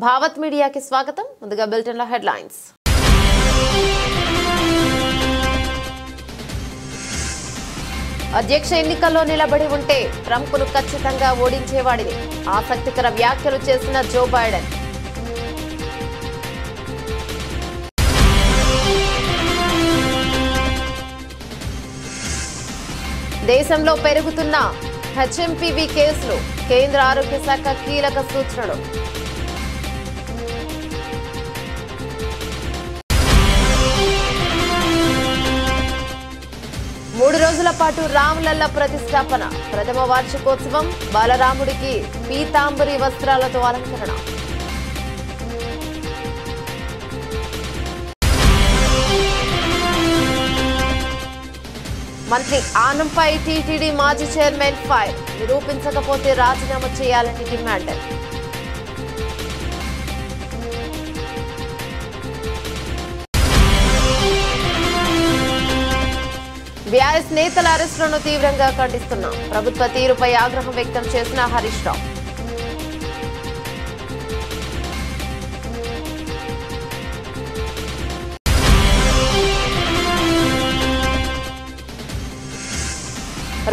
భావత్ మీడియాకి స్వాగతం. ముందుగా బులెటిన్ల హెడ్లైన్స్. అధ్యక్ష ఎన్నికల్లో నిలబడి ఉంటే ట్రంప్ను ఖచ్చితంగా ఓడించేవాడిని. ఆసక్తికర వ్యాఖ్యలు చేసిన జో బైడెన్. దేశంలో పెరుగుతున్న హెచ్ఎంపీవీ కేసులు. కేంద్ర ఆరోగ్య శాఖ కీలక సూచనలు. మూడు రోజుల పాటు రామలల్ల ప్రతిష్టాపన. ప్రథమ వార్షికోత్సవం. బాలరాముడికి పీతాంబరి వస్త్రాలతో అలంకరణ. మంత్రి ఆనంపై టీటీడీ మాజీ చైర్మన్ ఫైర్. నిరూపించకపోతే రాజీనామా చేయాలని డిమాండ్. బీఆర్ఎస్ నేతల అరెస్టులను తీవ్రంగా ఖండిస్తున్నాం. ప్రభుత్వ తీరుపై ఆగ్రహం వ్యక్తం చేసిన హరీష్ రావు.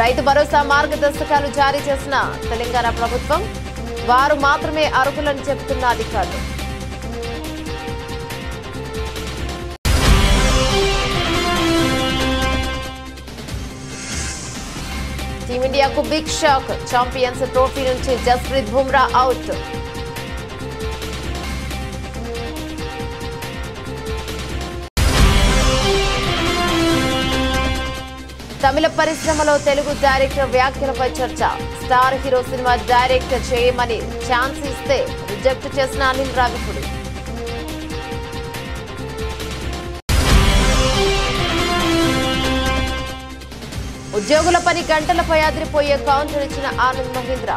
రైతు భరోసా మార్గదర్శకాలు జారీ చేసిన తెలంగాణ ప్రభుత్వం. వారు మాత్రమే అర్హులని చెబుతున్న అధికారులు. టీమిండియాకు బిగ్ షాక్. ఛాంపియన్స్ ట్రోఫీ నుంచి జస్ప్రీత్ బుమ్రా అవుట్. తమిళ పరిశ్రమలో తెలుగు డైరెక్టర్ వ్యాఖ్యలపై చర్చ. స్టార్ హీరో సినిమా డైరెక్ట్ చేయమని ఛాన్స్ ఇస్తే రిజెక్ట్ చేసిన అనిల్ రావిపూడి. ఉద్యోగుల పని గంటలపై అదిరిపోయే కౌంటర్ ఇచ్చిన ఆనంద్ మహీంద్ర.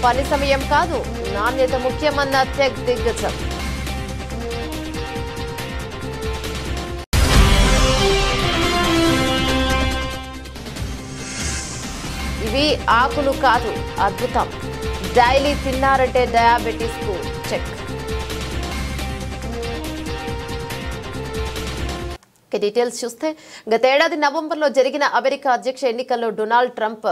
పని సమయం కాదు, నాణ్యత ముఖ్యమన్న టెక్ దిగ్గజం. ఇవి ఆకులు కాదు, అద్భుతం. డైలీ తిన్నారంటే డయాబెటీస్ కు చెక్. డీటెయిల్స్ చూస్తే గతేడాది నవంబర్లో జరిగిన అమెరికా అధ్యక్ష ఎన్నికల్లో డొనాల్డ్ ట్రంప్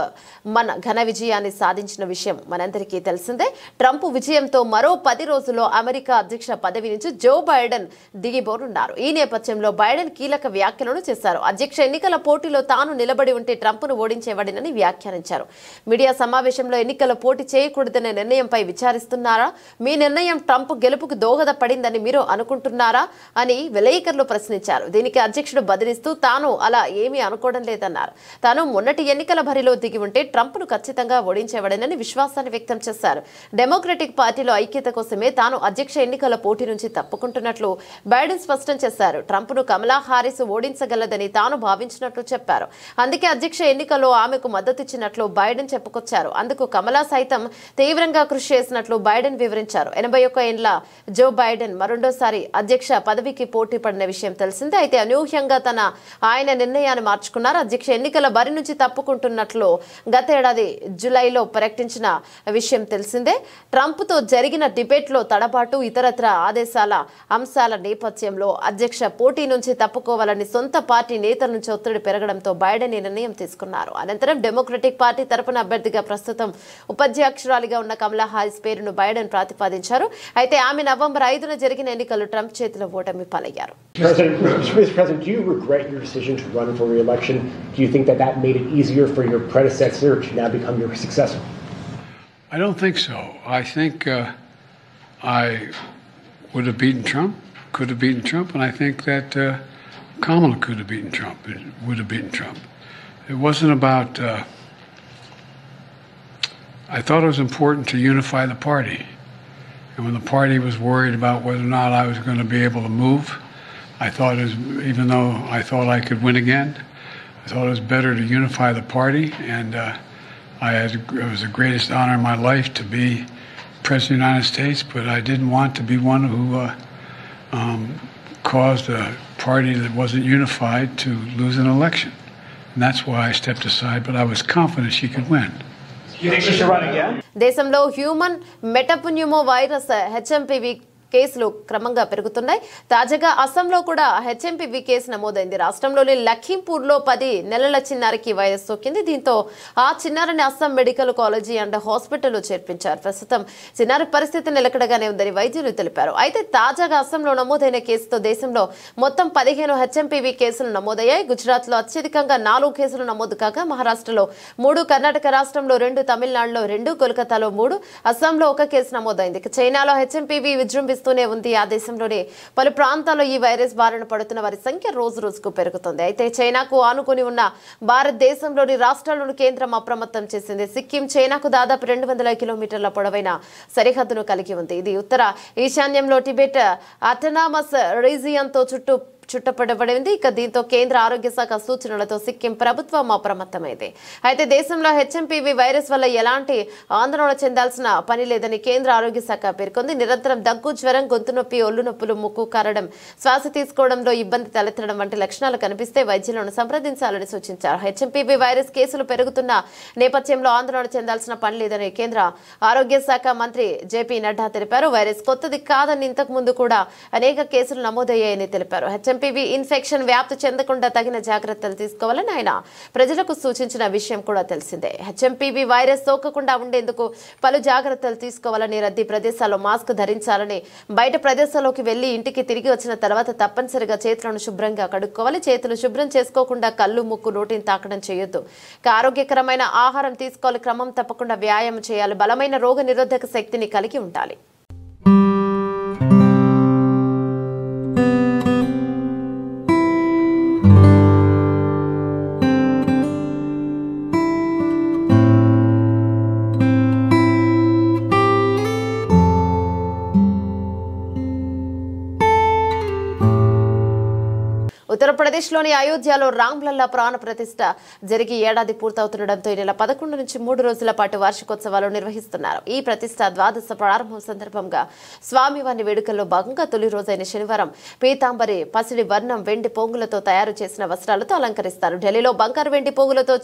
ఘన విజయాన్ని సాధించిన విషయం మనందరికీ తెలిసిందే. ట్రంప్ విజయంతో మరో 10 రోజుల్లో అమెరికా అధ్యక్ష పదవి నుంచి జో బైడెన్ దిగిపోనున్నారు. ఈ నేపథ్యంలో బైడెన్ కీలక వ్యాఖ్యలను చేశారు. అధ్యక్ష ఎన్నికల పోటీలో తాను నిలబడి ఉంటే ట్రంప్ను ఓడించేవాడినని వ్యాఖ్యానించారు. మీడియా సమావేశంలో ఎన్నికల పోటీ చేయకూడదనే నిర్ణయంపై విచారిస్తున్నారా? మీ నిర్ణయం ట్రంప్ గెలుపుకు దోహదపడిందని మీరు అనుకుంటున్నారా అని విలేకరులు ప్రశ్నించారు. దీనికి అధ్యక్షుడు బదిలిస్తూ తాను అలా ఏమీ అనుకోవడం లేదన్నారు. తాను మొన్నటి ఎన్నికల బరిలో దిగి ఉంటే ట్రంప్ను ఖచ్చితంగా ఓడించేవాడనని విశ్వాసాన్ని వ్యక్తం చేశారు. డెమోక్రటిక్ పార్టీలో ఐక్యత కోసమే తాను అధ్యక్ష ఎన్నికల పోటీ నుంచి తప్పుకుంటున్నట్లు బైడెన్ స్పష్టం చేశారు. ట్రంప్ను కమలా హారిస్ ఓడించగలదని తాను భావించినట్లు చెప్పారు. అందుకే అధ్యక్ష ఎన్నికల్లో ఆమెకు మద్దతిచ్చినట్లు బైడెన్ చెప్పుకొచ్చారు. అందుకు కమలా సైతం తీవ్రంగా కృషి చేసినట్లు బైడెన్ వివరించారు. 81 ఏళ్ల జో బైడెన్ మరోసారి అధ్యక్ష పదవికి పోటీ పడిన విషయం తెలిసిందే. అయితే అనూహ్యంగా ఆయన నిర్ణయాన్ని మార్చుకున్నారు. అధ్యక్ష ఎన్నికల బరి నుంచి తప్పుకుంటున్నట్లు గతేడాది జూలైలో ప్రకటించిన విషయం తెలిసిందే. ట్రంప్ తో జరిగిన డిబేట్ లో తడబాటు, ఇతరత్ర ఆదేశాల అంశాల నేపథ్యంలో అధ్యక్ష పోటీ నుంచి తప్పుకోవాలని సొంత పార్టీ నేతల నుంచి ఒత్తిడి పెరగడంతో బైడెన్ ఈ నిర్ణయం తీసుకున్నారు. అనంతరం డెమోక్రటిక్ పార్టీ తరపున అభ్యర్థిగా ప్రస్తుతం ఉపాధ్యక్షురాలిగా ఉన్న కమలా హారిస్ పేరును బైడెన్ ప్రతిపాదించారు. అయితే ఆమె నవంబర్ 5న జరిగిన ఎన్నికల్లో ట్రంప్ చేతిలో ఓటమి పాలయ్యారు. President, do you regret your decision to run for re-election? Do you think that made it easier for your predecessor to now become your successor? I don't think so. I think I would have beaten Trump, could have beaten Trump, and I think that Kamala could have beaten Trump, would have beaten Trump. It wasn't about... I thought it was important to unify the party. And when the party was worried about whether or not I was going to be able to move, I thought even though I thought I could win again, I thought it was better to unify the party. And it was the greatest honor in my life to be President of the United States, but I didn't want to be one who caused a party that wasn't unified to lose an election. And that's why I stepped aside, but I was confident she could win. You think she should run again? దేశంలో human మెటప్న్యూమో virus HMPV కేసులు క్రమంగా పెరుగుతున్నాయి. తాజాగా అస్సాంలో కూడా HMPV case నమోదైంది. రాష్ట్రంలోని లఖీంపూర్లో 10 నెలల చిన్నారికి వైరస్ సోకింది. దీంతో ఆ చిన్నారిని అస్సాం మెడికల్ కాలేజీ అండ్ హాస్పిటల్లో చేర్పించారు. ప్రస్తుతం చిన్నారి పరిస్థితి నిలకడగానే ఉందని వైద్యులు తెలిపారు. అయితే తాజాగా అస్సాంలో నమోదైన కేసుతో దేశంలో మొత్తం 15 హెచ్ఎంపీవీ కేసులు నమోదయ్యాయి. గుజరాత్లో అత్యధికంగా 4 కేసులు నమోదు కాగా మహారాష్ట్రలో 3, కర్ణాటక రాష్ట్రంలో 2, తమిళనాడులో 2, కోల్కతాలో 3, అస్సాంలో 1 కేసు నమోదైంది. చైనాలో హెచ్ఎంపీవీ విజృంభిస్తూ ఉంది. ఆ దేశంలోని పలు ప్రాంతాల్లో ఈ వైరస్ బారిన పడుతున్న వారి సంఖ్య రోజు రోజుకు పెరుగుతుంది. అయితే చైనాకు ఆనుకుని ఉన్న భారతదేశంలోని రాష్ట్రాలను కేంద్రం అప్రమత్తం చేసింది. సిక్కిం చైనాకు దాదాపు 200 కిలోమీటర్ల పొడవైన సరిహద్దును కలిగి ఉంది. ఇది ఉత్తర ఈశాన్యంలో టిబెట్ అటనామస్ రీజియన్తో చుట్టపడబడింది. ఇక దీంతో కేంద్ర ఆరోగ్య శాఖ సూచనలతో సిక్కిం ప్రభుత్వం అప్రమత్తమైంది. అయితే దేశంలో హెచ్ఎంపీవీ వైరస్ వల్ల ఎలాంటి ఆందోళన చెందాల్సిన పని లేదని కేంద్ర ఆరోగ్య శాఖ పేర్కొంది. నిరంతరం దగ్గు, జ్వరం, గొంతు నొప్పి, ఒళ్ళు నొప్పులు, ముక్కు కారడం, శ్వాస తీసుకోవడంలో ఇబ్బంది తలెత్తడం వంటి లక్షణాలు కనిపిస్తే వైద్యులను సంప్రదించాలని సూచించారు. హెచ్ఎంపీవీ వైరస్ కేసులు పెరుగుతున్న నేపథ్యంలో ఆందోళన చెందాల్సిన పని లేదని కేంద్ర ఆరోగ్య శాఖ మంత్రి జేపీ నడ్డా తెలిపారు. వైరస్ కొత్తది కాదని ఇంతకు ముందు కూడా అనేక కేసులు నమోదయ్యాయని తెలిపారు. హెచ్ఎంపీవీ ఇన్ఫెక్షన్ వ్యాప్తి చెందకుండా తగిన జాగ్రత్తలు తీసుకోవాలని ఆయన ప్రజలకు సూచించిన విషయం కూడా తెలిసిందే. హెచ్ఎంపీవీ వైరస్ సోకకుండా ఉండేందుకు పలు జాగ్రత్తలు తీసుకోవాలని, రద్దీ ప్రదేశాల్లో మాస్క్ ధరించాలని, బయట ప్రదేశాల్లోకి వెళ్లి ఇంటికి తిరిగి వచ్చిన తర్వాత తప్పనిసరిగా చేతులను శుభ్రంగా కడుక్కోవాలి. చేతులు శుభ్రం చేసుకోకుండా కళ్ళు, ముక్కు, నోటిని తాకడం చేయొద్దు. ఆరోగ్యకరమైన ఆహారం తీసుకోవాలి. క్రమం తప్పకుండా వ్యాయామం చేయాలి. బలమైన రోగ నిరోధక శక్తిని కలిగి ఉండాలి. ఉత్తరప్రదేశ్లోని అయోధ్యలో రామ్లల్లా ప్రాణ ప్రతిష్ఠ జరిగి ఏడాది పూర్తవుతుండటంతో ఈ నెల 11 నుంచి 3 రోజుల పాటు వార్షికోత్సవాలు నిర్వహిస్తున్నారు. ఈ ప్రతిష్ఠ ద్వాదశ ప్రారంభం సందర్భంగా స్వామివారి వేడుకల్లో భాగంగా తొలి రోజైన శనివారం పీతాంబరి పసిడి వర్ణం వెండి పోగులతో తయారు చేసిన వస్త్రాలతో అలంకరిస్తారు. ఢిల్లీలో బంగారు వెండి పోగులతో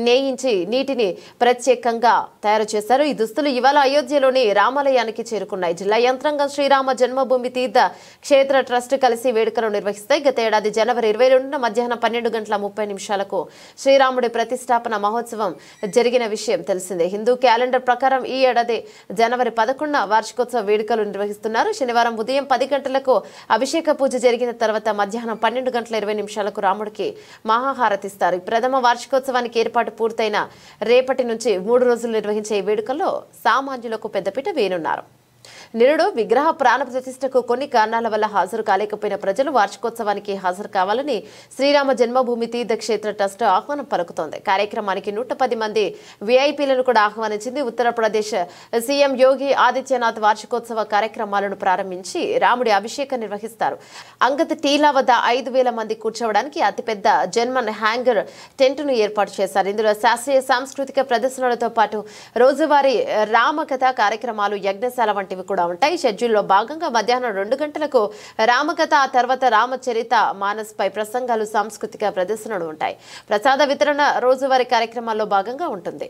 నేయించి నీటిని ప్రత్యేకంగా తయారు చేశారు. ఈ దుస్తులు ఇవాళ అయోధ్యలోని రామాలయానికి చేరుకున్నాయి. జిల్లా యంత్రాంగం శ్రీరామ జన్మభూమి తీర్థ క్షేత్ర ట్రస్ట్ కలిసి వేడుకలు నిర్వహిస్తాయి. గత ఏడాది జనవరి 22న మధ్యాహ్నం 12:30 శ్రీరాముడి ప్రతిష్టాపన మహోత్సవం జరిగిన విషయం తెలిసిందే. హిందూ క్యాలెండర్ ప్రకారం ఈ ఏడాది జనవరి 11న వార్షికోత్సవ వేడుకలు నిర్వహిస్తున్నారు. శనివారం ఉదయం 10 గంటలకు అభిషేక పూజ జరిగిన తర్వాత మధ్యాహ్నం 12:20 రాముడికి మహాహారతిస్తారు. ప్రథమ వార్షికోత్సవానికి ఏర్పాటు పూర్తయిన రేపటి నుంచి 3 రోజులు నిర్వహించే ఈ వేడుకల్లో సామాన్యులకు పెద్దపీట వేయనున్నారు. నిరుడు విగ్రహ ప్రాణ ప్రతిష్టకు కొన్ని కారణాల వల్ల హాజరు కాలేకపోయిన ప్రజలు వార్షికోత్సవానికి హాజరు కావాలని శ్రీరామ జన్మభూమి తీర్థ క్షేత్ర ట్రస్ట్ ఆహ్వానం పలుకుతోంది. కార్యక్రమానికి 110 మంది విఐపీలను కూడా ఆహ్వానించింది. ఉత్తరప్రదేశ్ సీఎం యోగి ఆదిత్యనాథ్ వార్షికోత్సవ కార్యక్రమాలను ప్రారంభించి రాముడి అభిషేకం నిర్వహిస్తారు. అంగత్ టీలా వద్ద 5,000 మంది కూర్చోవడానికి అతిపెద్ద జన్మన్ హ్యాంగర్ టెంట్ను ఏర్పాటు చేశారు. ఇందులో శాస్త్రీయ సాంస్కృతిక ప్రదర్శనలతో పాటు రోజువారీ రామకథ కార్యక్రమాలు, యజ్ఞశాల వంటివి కూడా ఉంటాయి. షెడ్యూల్లో భాగంగా మధ్యాహ్నం 2 గంటలకు రామకథ, ఆ తర్వాత రామచరిత మానస్ పై ప్రసంగాలు, సాంస్కృతిక ప్రదర్శనలు ఉంటాయి. ప్రసాద వితరణ రోజువారీ కార్యక్రమాల్లో భాగంగా ఉంటుంది.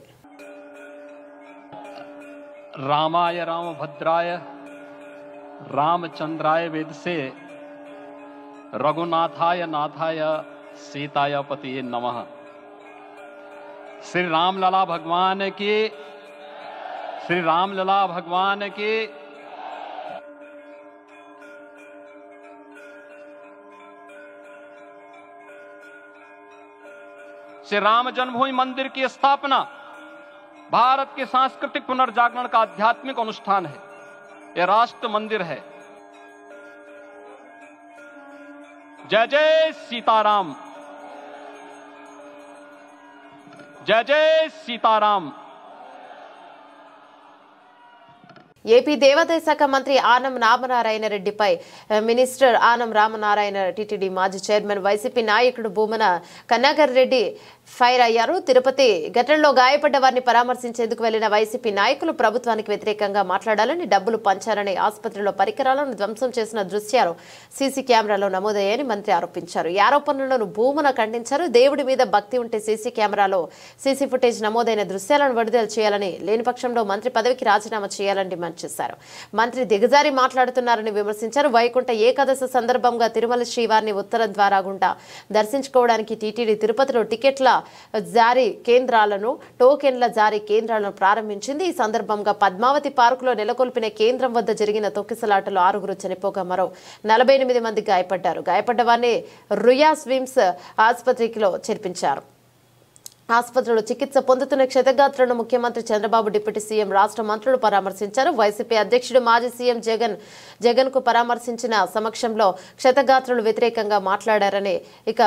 రామాయ రామభద్రాయ రామచంద్రాయ వేదసే రఘునాథాయ నాథాయ सीताय पतिये नमः। श्री रामलला भगवान की, श्री रामलला भगवान की। श्री राम जन्मभूमि मंदिर की स्थापना भारत के सांस्कृतिक पुनर्जागरण का आध्यात्मिक अनुष्ठान है। यह राष्ट्र मंदिर है। जय जय सीताराम, जय जय सीताराम। ఏపీ దేవాదాయ శాఖ మంత్రి ఆనం రామనారాయణ రెడ్డిపై మినిస్టర్ ఆనం రామనారాయణ టీటీడీ మాజీ చైర్మన్ వైసీపీ నాయకుడు భూమన కన్నాగర్ రెడ్డి ఫైర్ అయ్యారు. తిరుపతి ఘటనలో గాయపడ్డ వారిని పరామర్శించేందుకు వెళ్లిన వైసీపీ నాయకులు ప్రభుత్వానికి వ్యతిరేకంగా మాట్లాడాలని, డబ్బులు పంచారని, ఆసుపత్రిలో పరికరాలను ధ్వంసం చేసిన దృశ్యాలు సీసీ కెమెరాలో నమోదయ్యాయని మంత్రి ఆరోపించారు. ఈ ఆరోపణలను భూమన ఖండించారు. దేవుడి మీద భక్తి ఉంటే సీసీ కెమెరాలో సీసీ ఫుటేజ్ నమోదైన దృశ్యాలను విడుదల చేయాలని, లేని పక్షంలో మంత్రి పదవికి రాజీనామా చేయాలని డిమాండ్ చేశారు. మంత్రి దిగజారి మాట్లాడుతున్నారని విమర్శించారు. వైకుంఠ ఏకాదశి సందర్భంగా తిరుమల శ్రీవారిని ఉత్తర ద్వారా గుండా దర్శించుకోవడానికి టీటీడీ తిరుపతిలో టికెట్ల జారీ కేంద్రాలను, టోకెన్ల జారీ కేంద్రాలను ప్రారంభించింది. ఈ సందర్భంగా పద్మావతి పార్కులో నెలకొల్పిన కేంద్రం వద్ద జరిగిన తొక్కిసలాటలో 6 చనిపోగా మరో 48 మంది గాయపడ్డారు. గాయపడ్డ వారిని రుయా స్విమ్స్ ఆసుపత్రిలో చేర్పించారు. ఆసుపత్రిలో చికిత్స పొందుతున్న క్షతగాత్రులను ముఖ్యమంత్రి చంద్రబాబు, డిప్యూటీ సీఎం, రాష్ట్ర మంత్రులు పరామర్శించారు. వైసీపీ అధ్యక్షుడు మాజీ సీఎం జగన్ కు పరామర్శించిన సమక్షంలో క్షతగాత్రులు వ్యతిరేకంగా మాట్లాడారని, ఇక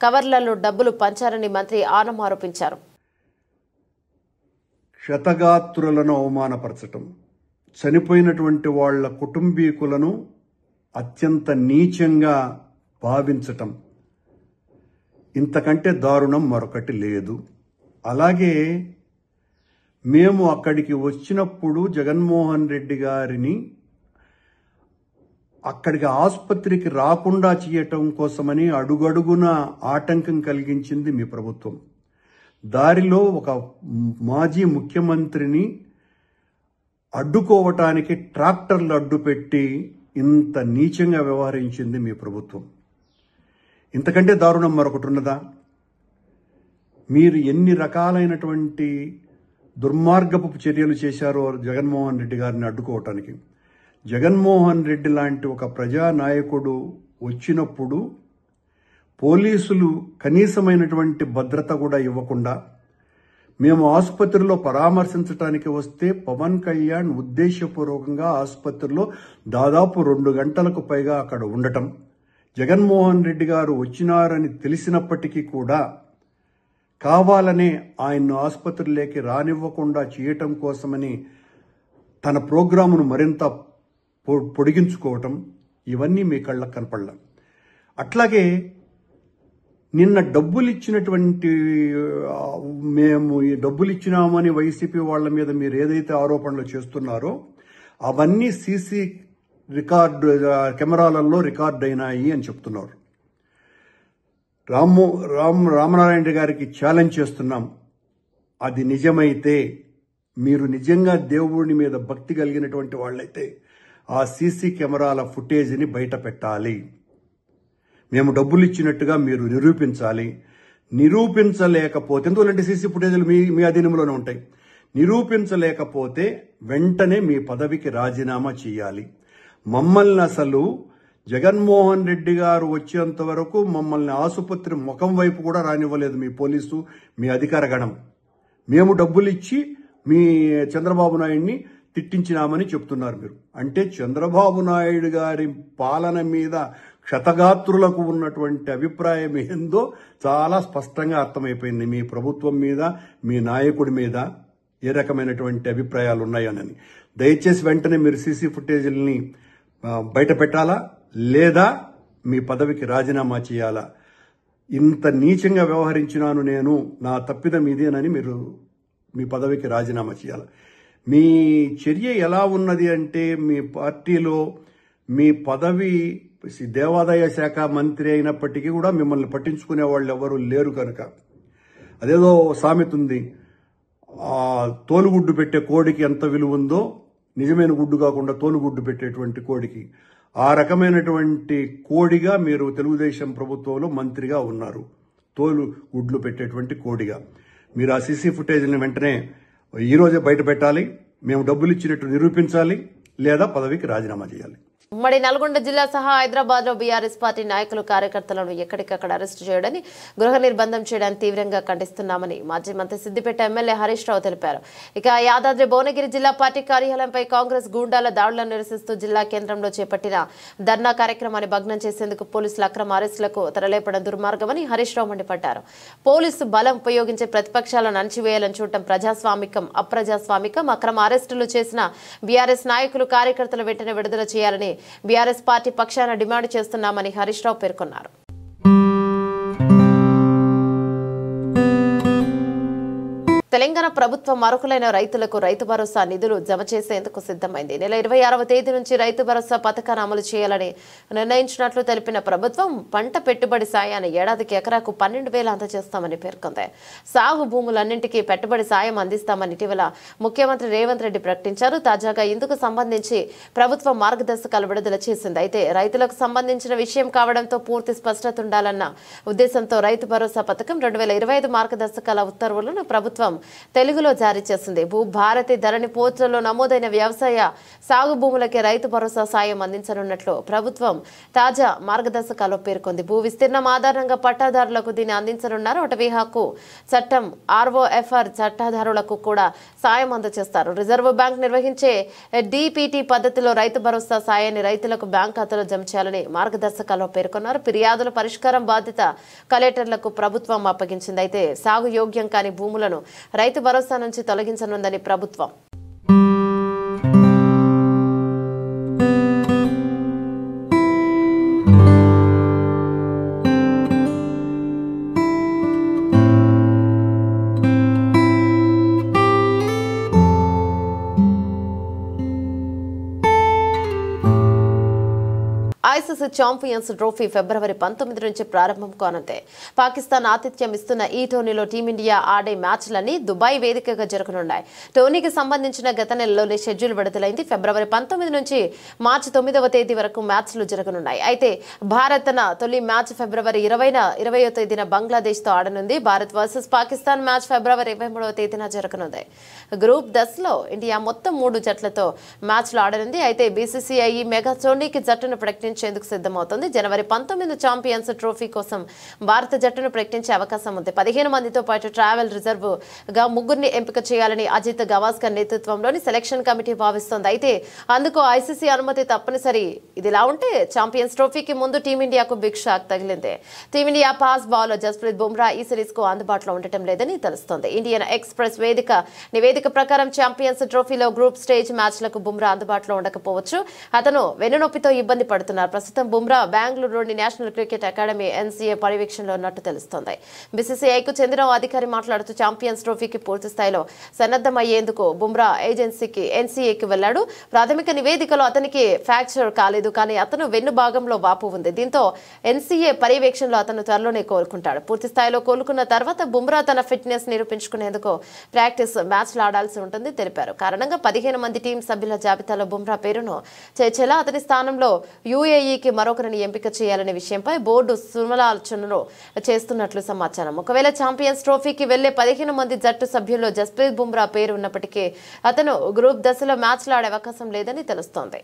కవర్లలో డబ్బులు పంచారని మంత్రి ఆనం ఆరోపించారు. క్షతగాత్రులను అవమానపరచటం, చనిపోయినటువంటి వాళ్ల కుటుంబీకులను అత్యంత నీచంగా భావించటం, ఇంతకంటే దారుణం మరొకటి లేదు. అలాగే మేము అక్కడికి వచ్చినప్పుడు జగన్మోహన్ రెడ్డి గారిని అక్కడికి ఆసుపత్రికి రాకుండా చేయటం కోసమని అడుగడుగున ఆటంకం కలిగించింది మీ ప్రభుత్వం. దారిలో ఒక మాజీ ముఖ్యమంత్రిని అడ్డుకోవటానికి ట్రాక్టర్లు అడ్డుపెట్టి ఇంత నీచంగా వ్యవహరించింది మీ ప్రభుత్వం. ఇంతకంటే దారుణం మరొకటి ఉన్నదా? మీరు ఎన్ని రకాలైనటువంటి దుర్మార్గపు చర్యలు చేశారో జగన్మోహన్ రెడ్డి గారిని అడ్డుకోవటానికి. జగన్మోహన్ రెడ్డి లాంటి ఒక ప్రజానాయకుడు వచ్చినప్పుడు పోలీసులు కనీసమైనటువంటి భద్రత కూడా ఇవ్వకుండా, మేము ఆసుపత్రిలో పరామర్శించడానికి వస్తే పవన్ కళ్యాణ్ ఉద్దేశపూర్వకంగా ఆసుపత్రిలో దాదాపు 2 గంటలకు పైగా అక్కడ ఉండటం, జగన్మోహన్ రెడ్డి గారు వచ్చినారని తెలిసినప్పటికీ కూడా కావాలనే ఆయన్ను ఆసుపత్రిలోకి రానివ్వకుండా చేయటం కోసమని తన ప్రోగ్రామును మరింత పొడిగించుకోవటం, ఇవన్నీ మీ కళ్ళకు కనపడలా. అట్లాగే నిన్న డబ్బులు ఇచ్చినటువంటి, మేము ఈ డబ్బులు ఇచ్చినామని వైసీపీ వాళ్ళ మీద మీరు ఏదైతే ఆరోపణలు చేస్తున్నారో అవన్నీ సీసీ కెమెరాలలో రికార్డ్ అయినాయి అని చెప్తున్నారు. రామనారాయణ గారికి ఛాలెంజ్ చేస్తున్నాం. అది నిజమైతే, మీరు నిజంగా దేవుడి మీద భక్తి కలిగినటువంటి వాళ్ళైతే ఆ సీసీ కెమెరాల ఫుటేజ్ని బయట పెట్టాలి. మేము డబ్బులు ఇచ్చినట్టుగా మీరు నిరూపించాలి. నిరూపించలేకపోతే, ఎందుకంటే సీసీ ఫుటేజ్లు మీ అధీనంలోనే ఉంటాయి. నిరూపించలేకపోతే వెంటనే మీ పదవికి రాజీనామా చేయాలి. మమ్మల్ని అసలు జగన్మోహన్ రెడ్డి గారు వచ్చేంత వరకు మమ్మల్ని ఆసుపత్రి ముఖం వైపు కూడా రానివ్వలేదు మీ పోలీసు, మీ అధికార గణం. మేము డబ్బులు ఇచ్చి మీ చంద్రబాబు నాయుడిని తిట్టించినామని చెప్తున్నారు మీరు. అంటే చంద్రబాబు నాయుడు గారి పాలన మీద క్షతగాత్రులకు ఉన్నటువంటి అభిప్రాయం ఏందో చాలా స్పష్టంగా అర్థమైపోయింది. మీ ప్రభుత్వం మీద, మీ నాయకుడి మీద ఏ రకమైనటువంటి అభిప్రాయాలు ఉన్నాయని. దయచేసి వెంటనే మీరు సీసీ ఫుటేజీలని బయట పెట్టాలా, లేదా మీ పదవికి రాజీనామా చేయాలా. ఇంత నీచంగా వ్యవహరించినాను నేను, నా తప్పిదం ఇదేనని మీరు మీ పదవికి రాజీనామా చేయాలి. మీ చర్య ఎలా ఉన్నది అంటే, మీ పార్టీలో మీ పదవి దేవాదాయ శాఖ మంత్రి అయినప్పటికీ కూడా మిమ్మల్ని పట్టించుకునే వాళ్ళు ఎవరు లేరు కనుక, అదేదో సామెత ఉంది, తోలుగుడ్డు పెట్టే కోడికి ఎంత విలువ ఉందో నిజమైన గుడ్డు కాకుండా తోలుగుడ్డు పెట్టేటువంటి కోడికి, ఆ రకమైనటువంటి కోడిగా మీరు తెలుగుదేశం ప్రభుత్వంలో మంత్రిగా ఉన్నారు. తోలు గుడ్లు పెట్టేటువంటి కోడిగా మీరు ఆ సీసీ ఫుటేజ్ని వెంటనే ఈరోజే బయట పెట్టాలి. మేము డబ్బులు ఇచ్చినట్టు నిరూపించాలి, లేదా పదవికి రాజీనామా చేయాలి. ఉమ్మడి నల్గొండ జిల్లా సహా హైదరాబాద్ లో బీఆర్ఎస్ పార్టీ నాయకులు కార్యకర్తలను ఎక్కడికక్కడ అరెస్టు చేయడాన్ని గృహ నిర్బంధం చేయడాన్ని తీవ్రంగా ఖండిస్తున్నామని మాజీ మంత్రి సిద్దిపేట ఎమ్మెల్యే హరీష్ రావు తెలిపారు. ఇక యాదాద్రి భువనగిరి జిల్లా పార్టీ కార్యాలయంపై కాంగ్రెస్ గూండాల దాడులను నిరసిస్తూ జిల్లా కేంద్రంలో చేపట్టిన ధర్నా కార్యక్రమాన్ని భగ్నం చేసేందుకు పోలీసుల అక్రమ అరెస్టులకు తెరలేపడం దుర్మార్గమని హరీష్ రావు మండిపడ్డారు. పోలీసు బలం ఉపయోగించే ప్రతిపక్షాలను అణచివేయాలని చూడటం ప్రజాస్వామికం అప్రజాస్వామికం. అక్రమ అరెస్టులు చేసిన బీఆర్ఎస్ నాయకులు కార్యకర్తలు వెంటనే విడుదల చేయాలని బీఆర్ఎస్ పార్టీ పక్షాన డిమాండ్ చేస్తున్నామని హరీష్ రావు పేర్కొన్నారు. తెలంగాణ ప్రభుత్వం అర్హులైన రైతులకు రైతు భరోసా నిధులు జమ చేసేందుకు సిద్ధమైంది. నెల 26వ తేదీ నుంచి రైతు భరోసా పథకాన్ని అమలు చేయాలని నిర్ణయించినట్లు తెలిపిన ప్రభుత్వం పంట పెట్టుబడి సాయాన్ని ఏడాదికి ఎకరాకు 12,000 అందజేస్తామని పేర్కొంది. సాగు భూములన్నింటికీ పెట్టుబడి సాయం అందిస్తామని ఇటీవల ముఖ్యమంత్రి రేవంత్ రెడ్డి ప్రకటించారు. తాజాగా ఇందుకు సంబంధించి ప్రభుత్వం మార్గదర్శకాలు విడుదల చేసింది. అయితే రైతులకు సంబంధించిన విషయం కావడంతో పూర్తి స్పష్టత ఉండాలన్న ఉద్దేశంతో రైతు భరోసా పథకం 2025 మార్గదర్శకాల ఉత్తర్వులను ప్రభుత్వం తెలుగులో జారీ చేసింది. భూభారతి ధరణి పోర్టల్లో నమోదైన వ్యవసాయ సాగు భూములకే రైతు భరోసా సాయం అందించనున్నట్లు ప్రభుత్వం తాజా మార్గదర్శకాల్లో పేర్కొంది. భూ విస్తీర్ణం ఆధారంగా పట్టాదారులకు దీన్ని అందించనున్నారు. అటవీ హక్కు చట్టం ROFR చట్టాదారులకు కూడా సాయం అందజేస్తారు. రిజర్వ్ బ్యాంక్ నిర్వహించే DPT పద్ధతిలో రైతు భరోసా సాయాన్ని రైతులకు బ్యాంక్ ఖాతాలో జమ చేయాలని మార్గదర్శకాల్లో పేర్కొన్నారు. ఫిర్యాదుల పరిష్కారం బాధ్యత కలెక్టర్లకు ప్రభుత్వం అప్పగించింది. అయితే సాగు యోగ్యం కాని భూములను రైతు భరోసా నుంచి తొలగించనుందని ప్రభుత్వం ఐసీసీ ఛాంపియన్స్ ట్రోఫీ ఫిబ్రవరి 19 నుంచి ప్రారంభం కానుంది. పాకిస్తాన్ ఆతిథ్యం ఇస్తున్న ఈ టోర్నీలో టీమిండియా ఆడే మ్యాచ్లన్నీ దుబాయ్ వేదికగా జరగనున్నాయి. టోర్నీకి సంబంధించిన గత నెలలోనే షెడ్యూల్ విడుదలైంది. ఫిబ్రవరి 19 నుంచి మార్చి 9వ తేదీ వరకు మ్యాచ్లు జరగనున్నాయి. అయితే భారత్ తన తొలి మ్యాచ్ ఫిబ్రవరి 20వ తేదీన బంగ్లాదేశ్ తో ఆడనుంది. భారత్ వర్సెస్ పాకిస్తాన్ మ్యాచ్ ఫిబ్రవరి 23వ తేదీన జరగనుంది. గ్రూప్ దశలో ఇండియా మొత్తం 3 జట్లతో మ్యాచ్లు ఆడనుంది. అయితే బీసీసీఐ ఈ మెగా టోర్నీకి జట్టును ప్రకటించేందుకు సిద్ధమవుతుంది. జనవరి 19 ఛాంపియన్స్ ట్రోఫీ కోసం భారత జట్టును ప్రకటించే అవకాశం ఉంది. 15 మందితో పాటు ట్రావెల్ రిజర్వ్ గా 3 ఎంపిక చేయాలని అజిత్ గవాస్కర్ నేతృత్వంలోని సెలక్షన్ కమిటీ భావిస్తోంది. అయితే అందుకు ఐసీసీ అనుమతి తప్పనిసరి. ఇదిలా ఉంటే ఛాంపియన్స్ ట్రోఫీకి ముందు టీమిండియాకు బిగ్ షాక్ తగిలింది. Team India pass bowler Jasprit Bumrah ఈ సిరీస్ కు అందుబాటులో ఉండటం లేదని తెలుస్తోంది. ఇండియన్ ఎక్స్ప్రెస్ నివేదిక ప్రకారం ఛాంపియన్స్ ట్రోఫీలో గ్రూప్ స్టేజ్ మ్యాచ్లకు బుమ్రా అందుబాటులో ఉండకపోవచ్చు. అతను వెన్నునొప్పితో ఇబ్బంది పడుతున్నారు. ప్రస్తుతం బుమ్రా బెంగళూరులోని నేషనల్ క్రికెట్ అకాడమీ NCA పర్యవేక్షణలో ఉన్నట్టు తెలుస్తోంది. బీసీసీఐకు చెందిన అధికారి మాట్లాడుతూ ఛాంపియన్స్ ట్రోఫీకి పూర్తి స్థాయిలో సన్నద్ధమయ్యేందుకు బుమ్రా NCAకి వెళ్లాడు. ప్రాథమిక నివేదికలో అతనికి ఫ్రాక్చర్ కాలేదు, కానీ అతను వెన్ను భాగంలో వాపు ఉంది. దీంతో NCA పర్యవేక్షణలో అతను త్వరలోనే కోలుకుంటాడు. పూర్తి స్థాయిలో కోలుకున్న తర్వాత బుమ్రా తన ఫిట్నెస్ నిరూపించుకునేందుకు ప్రాక్టీస్ మ్యాచ్లు ఆడాల్సి ఉంటుంది తెలిపారు. కారణంగా 15 మంది టీం సభ్యుల జాబితాలో బుమ్రా పేరును చేర్చేలా అతని స్థానంలో UAEకి మరొకరిని ఎంపిక చేయాలనే విషయంపై బోర్డు సుమలాలోచనలు చేస్తున్నట్లు సమాచారం. ఒకవేళ ఛాంపియన్స్ ట్రోఫీకి వెళ్లే 15 మంది జట్టు సభ్యుల్లో జస్ప్రీత్ బుమ్రా పేరు ఉన్నప్పటికీ అతను గ్రూప్ దశలో మ్యాచ్లు ఆడే అవకాశం లేదని తెలుస్తోంది.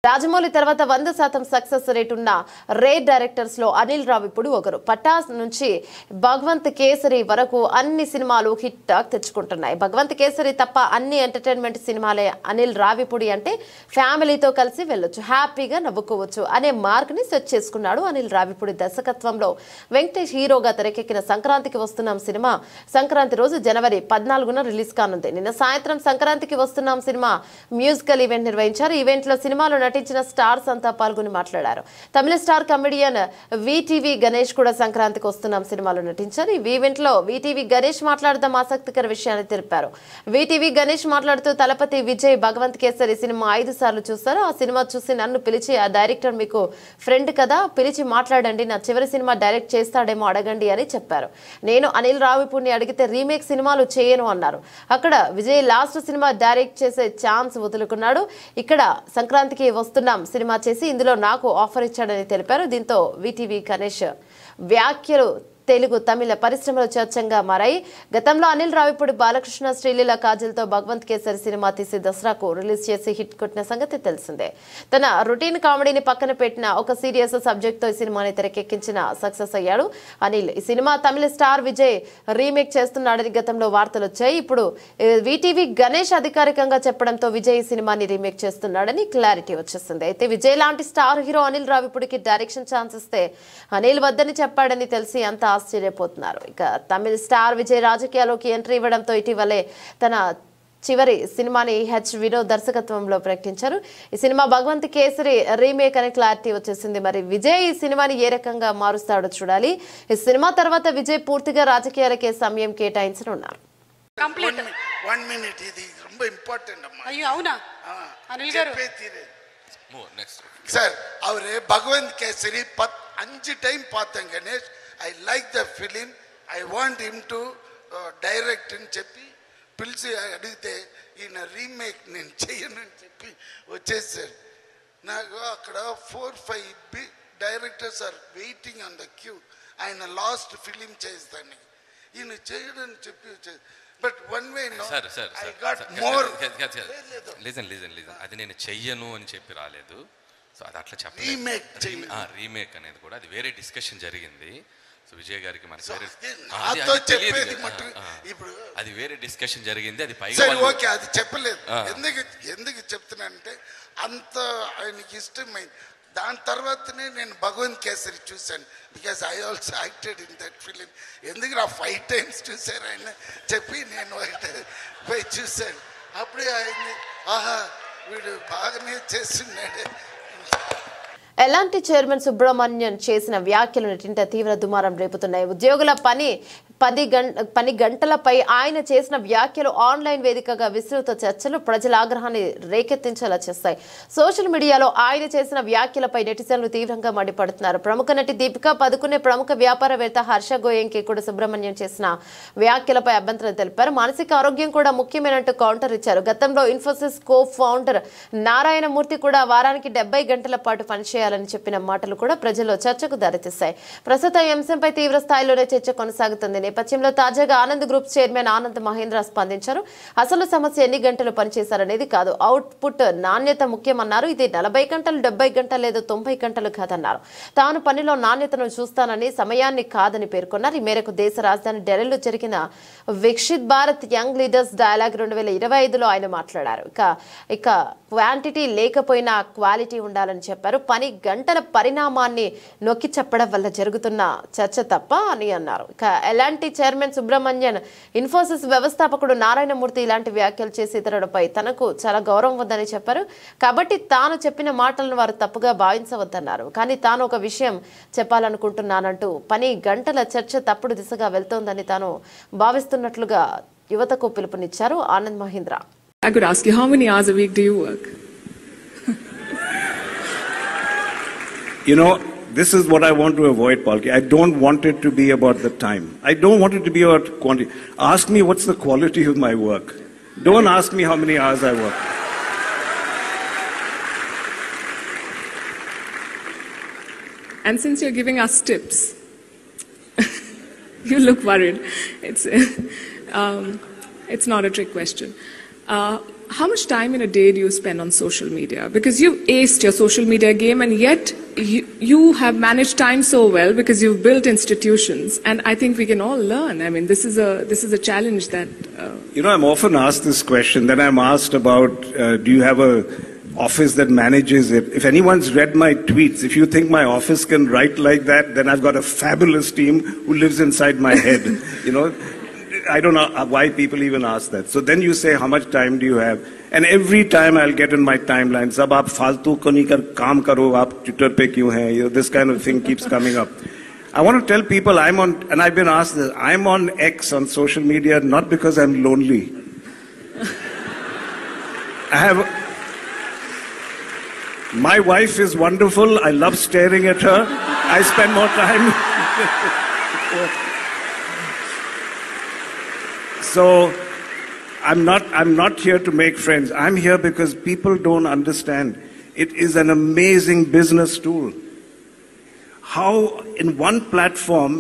రాజమౌళి తర్వాత 100% సక్సెస్ రేట్ ఉన్న రేట్ డైరెక్టర్స్ లో అనిల్ రావిపూడి ఒకరు. పటాస్ నుంచి భగవంత్ కేసరి వరకు అన్ని సినిమాలు హిట్ టాక్ తెచ్చుకుంటున్నాయి. భగవంత్ కేసరి తప్ప అన్ని ఎంటర్టైన్మెంట్ సినిమాలే. అనిల్ రావిపూడి అంటే ఫ్యామిలీతో కలిసి వెళ్ళొచ్చు, హ్యాపీగా నవ్వుకోవచ్చు అనే మార్క్ ని సెట్ చేసుకున్నాడు. అనిల్ రావిపూడి దర్శకత్వంలో వెంకటేష్ హీరోగా తెరకెక్కిన సంక్రాంతికి వస్తున్నాం సినిమా సంక్రాంతి రోజు జనవరి 14న రిలీజ్ కానుంది. నిన్న సాయంత్రం సంక్రాంతికి వస్తున్నాం సినిమా మ్యూజికల్ ఈవెంట్ నిర్వహించారు. ఈవెంట్ లో సినిమాలో నటించిన నటించిన స్టార్స్ అంతా పాల్గొని మాట్లాడారు. తమిళ స్టార్ కమెడియన్ విటివి గణేష్ కూడా సంక్రాంతికి వస్తున్నాం సినిమాలో నటించారు. ఈ ఈవెంట్ లో విటివి గణేష్ మాట్లాడదాం ఆసక్తికర విషయాన్ని తెలిపారు. విటివి గణేష్ మాట్లాడుతూ తలపతి విజయ్ భగవంత్ కేసరి సినిమా 5 సార్లు చూస్తారు. ఆ సినిమా చూసి నన్ను పిలిచి ఆ డైరెక్టర్ మీకు ఫ్రెండ్ కదా, పిలిచి మాట్లాడండి, నా చివరి సినిమా డైరెక్ట్ చేస్తాడేమో అడగండి అని చెప్పారు. నేను అనిల్ రావిపూడిని అడిగితే రీమేక్ సినిమాలు చేయను అన్నారు. అక్కడ విజయ్ లాస్ట్ సినిమా డైరెక్ట్ చేసే ఛాన్స్ వదులుకున్నాడు. ఇక్కడ సంక్రాంతికి వస్తున్నాం సినిమా చేసి ఇందులో నాకు ఆఫర్ ఇచ్చాడని తెలిపారు. దీంతో విటివి గణేష్ వ్యాఖ్యలు తెలుగు తమిళ పరిశ్రమలో చర్చంగా మారాయి. గతంలో అనిల్ రావిపూడి బాలకృష్ణ శ్రీలీల కాజల్తో భగవంత్ కేసరి సినిమా తీసి దసరాకు రిలీజ్ చేసి హిట్ కొట్టిన సంగతి తెలిసిందే. తన రొటీన్ కామెడీని పక్కన పెట్టిన ఒక సీరియస్ సబ్జెక్ట్ తో ఈ సినిమాని తెరకెక్కించిన సక్సెస్ అయ్యాడు అనిల్. ఈ సినిమా తమిళ స్టార్ విజయ్ రీమేక్ చేస్తున్నాడని గతంలో వార్తలు వచ్చాయి. ఇప్పుడు విటివి గణేష్ అధికారికంగా చెప్పడంతో విజయ్ ఈ సినిమాని రీమేక్ చేస్తున్నాడని క్లారిటీ వచ్చేసింది. అయితే విజయ్ లాంటి స్టార్ హీరో అనిల్ రావిపూడికి డైరెక్షన్ ఛాన్స్ ఇస్తే అనిల్ వద్దని చెప్పాడని తెలిసి అంత ఆశ్చర్యపోతున్నారు. ఇక తమిళ స్టార్ విజయ్ రాజకీయాల్లోకి ఎంట్రీ ఇవ్వడంతో ఇటీవలే తన చివరి సినిమాని వినోద్ దర్శకత్వంలో ప్రకటించారు. ఈ సినిమా భగవంత్ కేసరి రీమేక్ అనే క్లారిటీ వచ్చేసింది. మరి విజయ్ ఈ సినిమాని ఏ రకంగా మారుస్తాడో చూడాలి. ఈ సినిమా తర్వాత విజయ్ పూర్తిగా రాజకీయాలకే సమయం కేటాయించనున్నారు. சார் அவரு பகவந்த் கேசரி 5 டைம் பார்த்தேன் Ganesh. I like the film. I want him to direct అని చెప్పి పిలిచి అడిగితే ఈయన రీమేక్ నేను చేయనని చెప్పి వచ్చేసారు. నాకు అక్కడ 4-5 directors are waiting on the queue. ఆయన లాస్ట్ ఫిలిం చేస్తాను ఈయన చేయడని చెప్పి వచ్చేది. But one way no I got more. Listen అది నేను చెయ్యను అని చెప్పి రాలేదు. సో అది అట్లా చెప్పాలి. రీమేక్ అనేది కూడా అది వేరే డిస్కషన్ జరిగింది. సో విజయ్ గారికి మనకి అది వేరే డిస్కషన్ జరిగింది. అది పైగా ఓకే అది చెప్పలేదు. ఎందుకు చెప్తున్నానంటే అంత ఆయనకి ఇష్టమైంది. దాని తర్వాతనే నేను భగవంత్ కేసరి చూశాను. Because I also acted in that film. ఎందుకు 5 times చూశారు ఆయన చెప్పి నేను పోయి చూశాను. అప్పుడే ఆయన ఆహా వీడు బాగానే చేస్తున్నాడే. ఎలాంటి చైర్మన్ సుబ్రహ్మణ్యన్ చేసిన వ్యాఖ్యలు నెట్టింట తీవ్ర దుమారం రేపుతున్నాయి. ఉద్యోగుల పని గంటలపై ఆయన చేసిన వ్యాఖ్యలు ఆన్లైన్ వేదికగా విస్తృత చర్చలు ప్రజల ఆగ్రహాన్ని రేకెత్తించేలా చేస్తాయి. సోషల్ మీడియాలో ఆయన చేసిన వ్యాఖ్యలపై నెటిజన్లు తీవ్రంగా మండిపడుతున్నారు. ప్రముఖ నటి దీపికా పదుకునే, ప్రముఖ వ్యాపారవేత్త హర్ష గోయంకి కూడా సుబ్రహ్మణ్యం చేసిన వ్యాఖ్యలపై అభ్యంతరం తెలిపారు. మానసిక ఆరోగ్యం కూడా ముఖ్యమైనట్టు కౌంటర్ ఇచ్చారు. గతంలో ఇన్ఫోసిస్ కో ఫౌండర్ నారాయణమూర్తి కూడా వారానికి 70 గంటల పాటు పనిచేయాలని చెప్పిన మాటలు కూడా ప్రజల్లో చర్చకు దారితీశాయి. ప్రస్తుతం ఈ అంశంపై తీవ్ర స్థాయిలోనే చర్చ కొనసాగుతుంది. నేపథ్యంలో తాజాగా ఆనంద్ గ్రూప్ చైర్మన్ ఆనంద్ మహేంద్ర స్పందించారు. అసలు సమస్య ఎన్ని గంటలు పనిచేశారనేది కాదు, అవుట్పుట్ నాణ్యత ముఖ్యమన్నారు. ఇది 40 గంటలు, 70 గంటలు లేదా 90 గంటలు కాదన్నారు. తాను పనిలో నాణ్యతను చూస్తానని, సమయాన్ని కాదని పేర్కొన్నారు. ఈ మేరకు దేశ రాజధాని ఢిల్లీలో జరిగిన Viksit Bharat young leaders dialogue 2025లో ఆయన మాట్లాడారు. ఇక క్వాంటిటీ లేకపోయినా క్వాలిటీ ఉండాలని చెప్పారు. పని గంటల పరిణామాన్ని నొక్కి చెప్పడం వల్ల జరుగుతున్న చర్చ తప్ప అని అన్నారు. ఇక ఎలాంటి చైర్మన్ సుబ్రహ్మణ్యన్ ఇన్ఫోసిస్ వ్యవస్థాపకుడు నారాయణమూర్తి ఇలాంటి వ్యాఖ్యలు చేసి ఇతరులపై తనకు చాలా గౌరవం ఉందని చెప్పారు. కాబట్టి తాను చెప్పిన మాటలను వారు తప్పుగా భావించవద్దన్నారు. కానీ తాను ఒక విషయం చెప్పాలనుకుంటున్నానంటూ పని గంటల చర్చ తప్పుడు దిశగా వెళ్తోందని తాను భావిస్తున్నట్లుగా యువతకు పిలుపునిచ్చారు Anand Mahindra. I could ask you, how many hours a week do you work? You know, this is what I want to avoid, Palki. I don't want it to be about the time. I don't want it to be about quantity. Ask me what's the quality of my work. Don't ask me how many hours I work. And since you're giving us tips, you look worried. It's not a trick question. How much time in a day do you spend on social media? Because you've aced your social media game, and yet you have managed time so well because you've built institutions, and I think we can all learn. I mean, this is a challenge that. You know, I'm often asked this question. Then I'm asked about, do you have a office that manages it? If anyone's read my tweets, if you think my office can write like that, then I've got a fabulous team who lives inside my head. You know. I don't know why people even ask that. So then you say, how much time do you have? And every time I'll get in my timeline, sab aap faltu ko nahi kar kaam karo, aap Twitter pe kyun hai? This kind of thing keeps coming up. I want to tell people I'm on, and I've been asked this, I'm on X on social media not because I'm lonely. My wife is wonderful. I love staring at her. I spend more time. So I'm not here to make friends. I'm here because people don't understand. It is an amazing business tool. How in one platform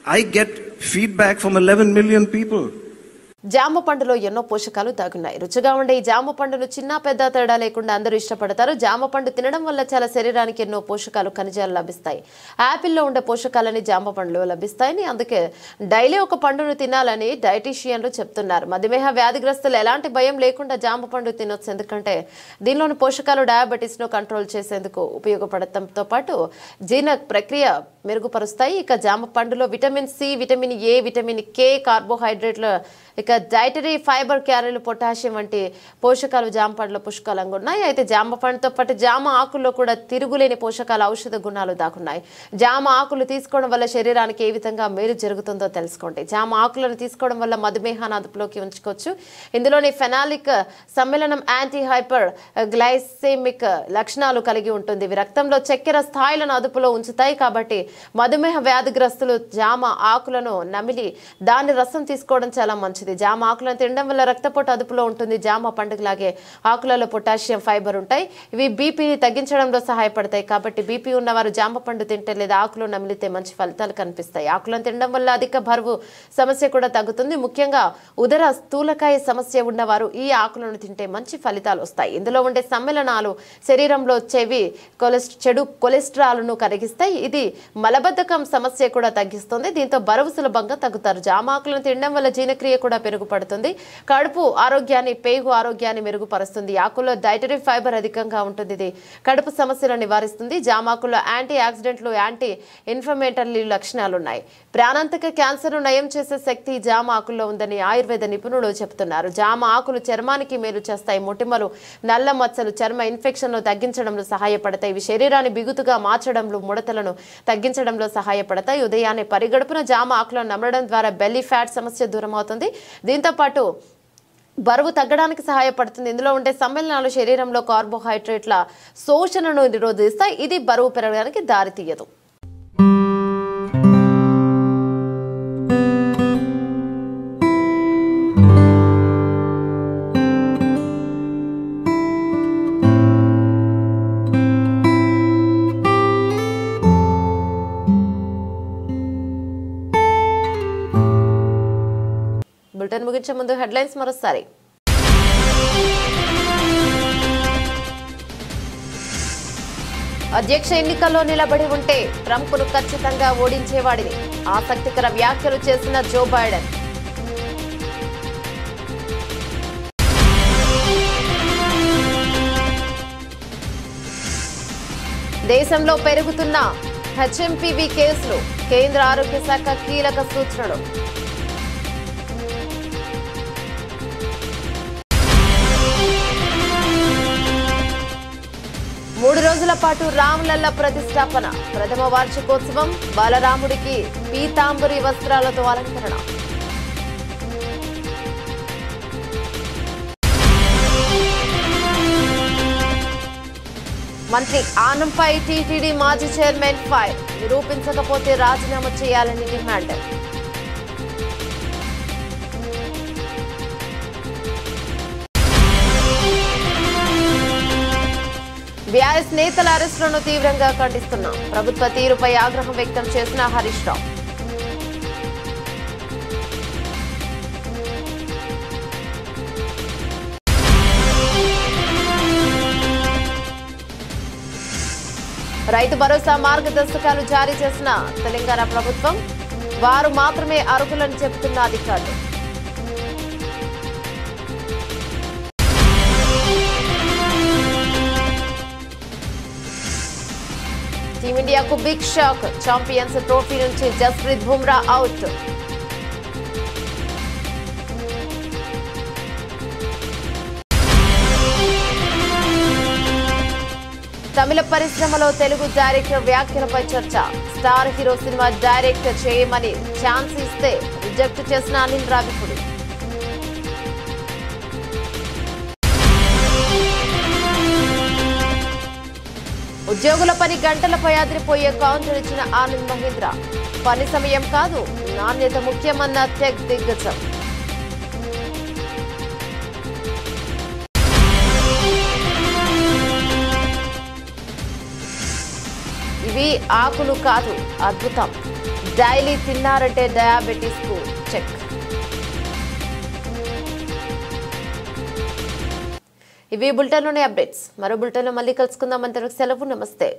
I get feedback from 11 million people. జామ పండులో ఎన్నో పోషకాలు దాగున్నాయి. రుచిగా ఉండే ఈ జామ పండును చిన్న పెద్ద తేడా లేకుండా అందరూ ఇష్టపడతారు. జామ పండు తినడం వల్ల చాలా శరీరానికి ఎన్నో పోషకాలు ఖనిజాలు లభిస్తాయి. యాపిల్లో ఉండే పోషకాలని జామ పండులో లభిస్తాయని, అందుకే డైలీ ఒక పండును తినాలని డైటీషియన్లు చెప్తున్నారు. మధుమేహ వ్యాధిగ్రస్తులు ఎలాంటి భయం లేకుండా జామ పండు తినొచ్చు. ఎందుకంటే దీనిలోని పోషకాలు డయాబెటీస్ ను కంట్రోల్ చేసేందుకు ఉపయోగపడటంతో పాటు జీర్ణ ప్రక్రియ మెరుగుపరుస్తాయి. ఇక జామ పండులో vitamin C, vitamin A, vitamin K, కార్బోహైడ్రేట్లు, ఇక డైటరీ ఫైబర్, క్యాలరీలు, పొటాషియం వంటి పోషకాలు జామ పండులో పుష్కలంగా ఉన్నాయి. అయితే జామ పండుతో పాటు జామ ఆకుల్లో కూడా తిరుగులేని పోషకాలు, ఔషధ గుణాలు దాగున్నాయి. జామ ఆకులు తీసుకోవడం వల్ల శరీరానికి ఏ విధంగా మేలు జరుగుతుందో తెలుసుకోండి. జామ ఆకులను తీసుకోవడం వల్ల మధుమేహాన్ని అదుపులోకి ఉంచుకోవచ్చు. ఇందులోని ఫెనాలిక్ సమ్మేళనం యాంటీ హైపర్ గ్లైసెమిక్ లక్షణాలు కలిగి ఉంటుంది. ఇవి రక్తంలో చక్కెర స్థాయిలను అదుపులో ఉంచుతాయి. కాబట్టి మధుమేహ వ్యాధిగ్రస్తులు జామ ఆకులను నమిలి దాని రసం తీసుకోవడం చాలా మంచిది. జామ ఆకులను తినడం వల్ల రక్తపోటు అదుపులో ఉంటుంది. జామ పండుగలాగే ఆకులలో పొటాషియం, ఫైబర్ ఉంటాయి. ఇవి బీపీని తగ్గించడంలో సహాయపడతాయి. కాబట్టి బీపీ ఉన్నవారు జామ పండు తింటే లేదా ఆకులు నమిలితే మంచి ఫలితాలు కనిపిస్తాయి. ఆకులను తినడం వల్ల అధిక బరువు సమస్య కూడా తగ్గుతుంది. ముఖ్యంగా ఉదర స్థూలకాయ సమస్య ఉన్నవారు ఈ ఆకులను తింటే మంచి ఫలితాలు వస్తాయి. ఇందులో ఉండే సమ్మేళనాలు శరీరంలో చెడు కొలెస్ట్రాల్ను కరిగిస్తాయి. ఇది మలబద్ధకం సమస్య కూడా తగ్గిస్తుంది. దీంతో బరువు సులభంగా తగ్గుతారు. జామ ఆకులను తినడం వల్ల జీర్ణక్రియ కూడా మెరుగుపడుతుంది. కడుపు ఆరోగ్యాన్ని, పేగు ఆరోగ్యాన్ని మెరుగుపరుస్తుంది. ఆకుల్లో డైటరీ ఫైబర్ అధికంగా ఉంటుంది. ఇది కడుపు సమస్యలను నివారిస్తుంది. జామాకుల్లో యాంటీ ఆక్సిడెంట్లు, యాంటీ ఇన్ఫ్లమేటరీ లక్షణాలు ఉన్నాయి. ప్రాణాంతక క్యాన్సర్ను నయం చేసే శక్తి జామ ఆకుల్లో ఉందని ఆయుర్వేద నిపుణులు చెబుతున్నారు. జామ ఆకులు చర్మానికి మేలు చేస్తాయి. మొటిమలు, నల్ల మచ్చలు, చర్మ ఇన్ఫెక్షన్లు తగ్గించడంలో సహాయపడతాయి. ఇవి శరీరాన్ని బిగుతుగా మార్చడంలో, ముడతలను తగ్గించడంలో సహాయపడతాయి. ఉదయాన్నే పరిగడుపున జామ ఆకులను నమలడం ద్వారా బెల్లీ ఫ్యాట్ సమస్య దూరం అవుతుంది. దీంతో పాటు బరువు తగ్గడానికి సహాయపడుతుంది. ఇందులో ఉండే సమ్మేళనాలు శరీరంలో కార్బోహైడ్రేట్ల శోషణను నిరోధిస్తాయి. ఇది బరువు పెరగడానికి దారితీయదు. బులెటిన్ ముగించే ముందు హెడ్లైన్స్ మరోసారి. అధ్యక్ష ఎన్నికల్లో నిలబడి ఉంటే ట్రంప్ను ఖచ్చితంగా ఓడించేవాడిని, ఆసక్తికర వ్యాఖ్యలు చేసిన జో బైడెన్. దేశంలో పెరుగుతున్న హెచ్ఎంపీవీ కేసులు, కేంద్ర ఆరోగ్య శాఖ కీలక సూచనలు. మూడు రోజుల పాటు రామ్లల్ల ప్రతిష్టాపన, ప్రథమ వార్షికోత్సవం, బాలరాముడికి పీతాంబరి వస్త్రాలతో అలంకరణ. మంత్రి ఆనంపై టీటీడీ మాజీ చైర్మన్ ఫైర్, నిరూపించకపోతే రాజీనామా చేయాలని డిమాండ్. బీఆర్ఎస్ నేతల అరెస్టులను తీవ్రంగా ఖండిస్తున్నాం, ప్రభుత్వ తీరుపై ఆగ్రహం వ్యక్తం చేసిన హరీష్ రావు. రైతు భరోసా మార్గదర్శకాలు జారీ చేసిన తెలంగాణ ప్రభుత్వం, వారు మాత్రమే అర్హులని చెబుతున్న అధికారులు. టీమిండియాకు బిగ్ షాక్, ఛాంపియన్స్ ట్రోఫీ నుంచి జస్ప్రీత్ బుమ్రా అవుట్. తమిళ పరిశ్రమలో తెలుగు డైరెక్టర్ వ్యాఖ్యలపై చర్చ. స్టార్ హీరో సినిమా డైరెక్టర్ చేయమని ఛాన్స్ ఇస్తే రిజెక్ట్ చేసిన అనిల్ రావిపూడి. ఉద్యోగుల పని గంటలపై అదిరిపోయే కౌంటర్ ఇచ్చిన ఆనంద్ మహీంద్ర. పని సమయం కాదు, నాణ్యత ముఖ్యమన్న టెక్ దిగ్గజం. ఇవి ఆకులు కాదు, అద్భుతం. డైలీ తిన్నారంటే డయాబెటీస్ కు చెక్. ఇవి బులెటిన్లోని అప్డేట్స్. మరో బులెటిన్లో మళ్ళీ కలుసుకుందాం. అంతవరకు సెలవు. నమస్తే.